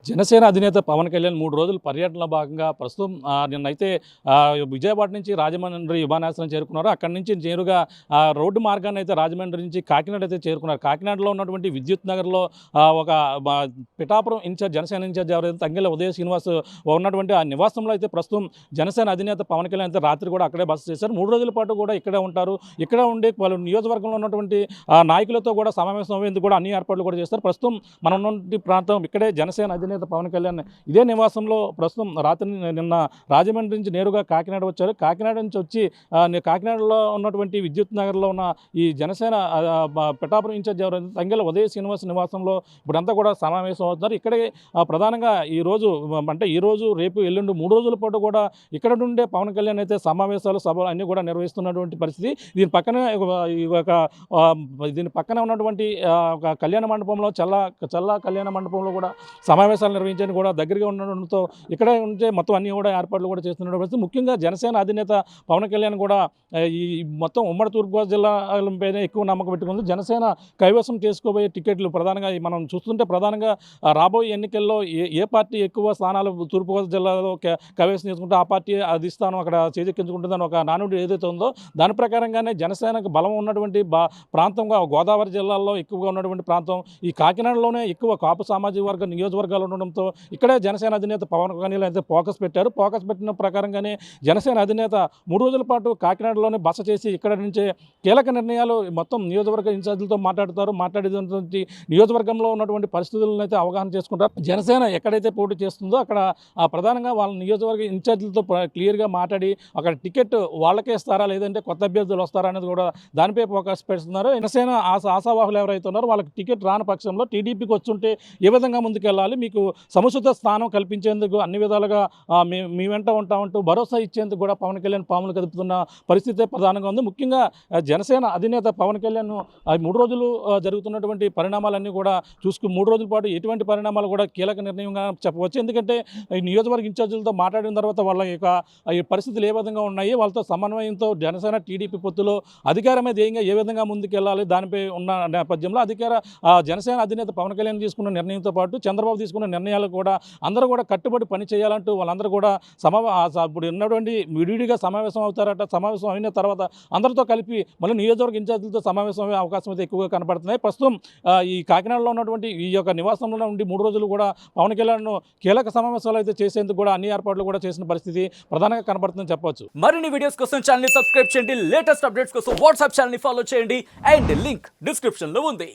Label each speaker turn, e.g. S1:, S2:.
S1: జనసేన అధినేత పవన్ కళ్యాణ్ 3 రోజుల పర్యటనలో భాగంగా ప్రస్తుతం నిన్నైతే విజయవాడ నుంచి రాజమండ్రి విమానాశ్రయం చేరుకున్నారు. అక్కడి నుంచి నేరుగా రోడ్డు మార్గాన్ని అయితే రాజమండ్రి నుంచి కాకినాడ అయితే చేరుకున్నారు. కాకినాడలో ఉన్నటువంటి విద్యుత్ నగర్లో ఒక పిఠాపురం జనసేన ఇన్ఛార్జ్ ఎవరైతే తంగెళ్ళ ఉదయ శ్రీనివాస్ ఉన్నటువంటి ఆ నివాసంలో అయితే ప్రస్తుతం జనసేన అధినేత పవన్ కళ్యాణ్ అయితే రాత్రి కూడా అక్కడే బస చేశారు. 3 రోజుల పాటు కూడా ఇక్కడే ఉంటారు. ఇక్కడ ఉండి పలు నియోజకవర్గంలో ఉన్నటువంటి నాయకులతో కూడా సమావేశం అయ్యేందుకు కూడా అన్ని ఏర్పాట్లు కూడా చేస్తారు. ప్రస్తుతం మనం ఉన్నటువంటి ప్రాంతం ఇక్కడే జనసేన అధినేత పవన్ కళ్యాణ్ ఇదే నివాసంలో ప్రస్తుతం రాత్రి నిన్న రాజమండ్రి నుంచి నేరుగా కాకినాడ వచ్చారు. కాకినాడ నుంచి వచ్చి కాకినాడలో ఉన్నటువంటి విద్యుత్ నగర్లో ఉన్న ఈ జనసేన పిఠాపురం ఇన్ఛార్జ్ ఎవరైతే తంగెళ్ళ ఉదయ శ్రీనివాస్ నివాసంలో ఇప్పుడంతా కూడా సమావేశం అవుతున్నారు. ఇక్కడే ప్రధానంగా ఈరోజు రేపు ఎల్లుండి 3 రోజుల పాటు కూడా ఇక్కడ నుండే పవన్ కళ్యాణ్ అయితే సమావేశాలు సభలు అన్నీ కూడా నిర్వహిస్తున్నటువంటి పరిస్థితి. దీని పక్కనే ఉన్నటువంటి ఒక కళ్యాణ మండపంలో చల్లా కళ్యాణ మండపంలో కూడా సమావేశాలు నిర్వహించని కూడా దగ్గరగా ఉండడంతో ఇక్కడే ఉంటే మొత్తం అన్ని కూడా ఏర్పాట్లు కూడా చేస్తున్న పరిస్థితి. ముఖ్యంగా జనసేన అధినేత పవన్ కళ్యాణ్ కూడా ఈ మొత్తం ఉమ్మడి తూర్పుగోదావరి జిల్లాపైనే ఎక్కువ నమ్మకం పెట్టుకుంది. జనసేన కైవసం చేసుకోబోయే టికెట్లు ప్రధానంగా మనం చూస్తుంటే ప్రధానంగా రాబోయే ఎన్నికల్లో ఏ పార్టీ ఎక్కువ స్థానాలు తూర్పుగోదావరి జిల్లాలో కైవసం చేసుకుంటే ఆ పార్టీ అది స్థానం అక్కడ చేజెక్కించుకుంటుందని ఒక నానుడి ఏదైతే ఉందో దాని ప్రకారంగానే జనసేనకు బలం ఉన్నటువంటి ప్రాంతంగా గోదావరి జిల్లాలో ఎక్కువగా ఉన్నటువంటి ప్రాంతం ఈ కాకినాడలోనే ఎక్కువ కాపు సామాజిక వర్గ నియోజకవర్గాలు ఉండడంతో ఇక్కడే జనసేన అధినేత పవన్ కళ్యాణ్ అయితే ఫోకస్ పెట్టిన ప్రకారంగానే జనసేన అధినేత 3 రోజుల పాటు కాకినాడలోనే బస చేసి ఇక్కడ నుంచే కీలక నిర్ణయాలు మొత్తం నియోజకవర్గ ఇన్ఛార్జీలతో మాట్లాడేటువంటి నియోజకవర్గంలో ఉన్నటువంటి పరిస్థితులను అయితే అవగాహన చేసుకుంటారు. జనసేన ఎక్కడైతే పోటీ చేస్తుందో అక్కడ ప్రధానంగా వాళ్ళ నియోజకవర్గ ఇన్ఛార్జీలతో క్లియర్గా మాట్లాడి అక్కడ టికెట్ వాళ్ళకే ఇస్తారా లేదంటే కొత్త అభ్యర్థులు వస్తారా అనేది కూడా దానిపై ఫోకస్ పెడుతున్నారు. జనసేన ఆశావాహులు ఎవరైతే ఉన్నారో వాళ్ళకి టికెట్ రాని పక్షంలో టీడీపీకి వస్తుంటే ఏ విధంగా ముందుకెళ్ళాలి, మీకు సముచిత స్థానం కల్పించేందుకు అన్ని విధాలుగా మీ వెంట ఉంటామంటూ భరోసా ఇచ్చేందుకు కూడా పవన్ కళ్యాణ్ పాములు కదుపుతున్న పరిస్థితి ప్రధానంగా ఉంది. ముఖ్యంగా జనసేన అధినేత పవన్ కళ్యాణ్ 3 రోజులు జరుగుతున్నటువంటి పరిణామాలన్నీ కూడా 3 రోజుల పాటు ఎటువంటి పరిణామాలు కూడా కీలక నిర్ణయంగా చెప్పవచ్చు. ఎందుకంటే ఈ నియోజకవర్గ ఇన్ఛార్జీలతో మాట్లాడిన తర్వాత వాళ్ళ యొక్క ఈ పరిస్థితులు ఏ విధంగా ఉన్నాయి, వాళ్ళతో సమన్వయంతో జనసేన టీడీపీ పొత్తులో అధికారమే ధ్యేయంగా ఏ విధంగా ముందుకెళ్ళాలి దానిపై ఉన్న నేపథ్యంలో జనసేన అధినేత పవన్ కళ్యాణ్ తీసుకున్న నిర్ణయంతో పాటు చంద్రబాబు తీసుకున్న నిర్ణయాలు కూడా అందరూ కూడా కట్టుబడి పని చేయాలంటూ వాళ్ళందరూ కూడా ఇప్పుడు ఉన్నటువంటి విడివిడిగా సమావేశం అవుతారట. సమావేశం అయిన తర్వాత అందరితో కలిపి మళ్ళీ నియోజకవర్గ ఇన్ఛార్జీలతో సమావేశం అయ్యే అవకాశం అయితే ఎక్కువగా కనపడుతున్నాయి. ప్రస్తుతం ఈ కాకినాడలో ఉన్నటువంటి ఈ యొక్క నివాసంలో ఉండి 3 రోజులు కూడా పవన్ కళ్యాణ్ కీలక సమావేశాలు అయితే చేసేందుకు కూడా అన్ని ఏర్పాట్లు కూడా చేసిన పరిస్థితి ప్రధానంగా కనపడుతుందని చెప్పవచ్చు.
S2: మరిన్ని వీడియోస్ కోసం ఛానల్ ని సబ్స్క్రైబ్ చేయండి, లేటెస్ట్ అప్డేట్స్ కోసం వాట్సాప్ ఛానల్ ని ఫాలో చేయండి అండ్ లింక్ డిస్క్రిప్షన్ లో ఉంది.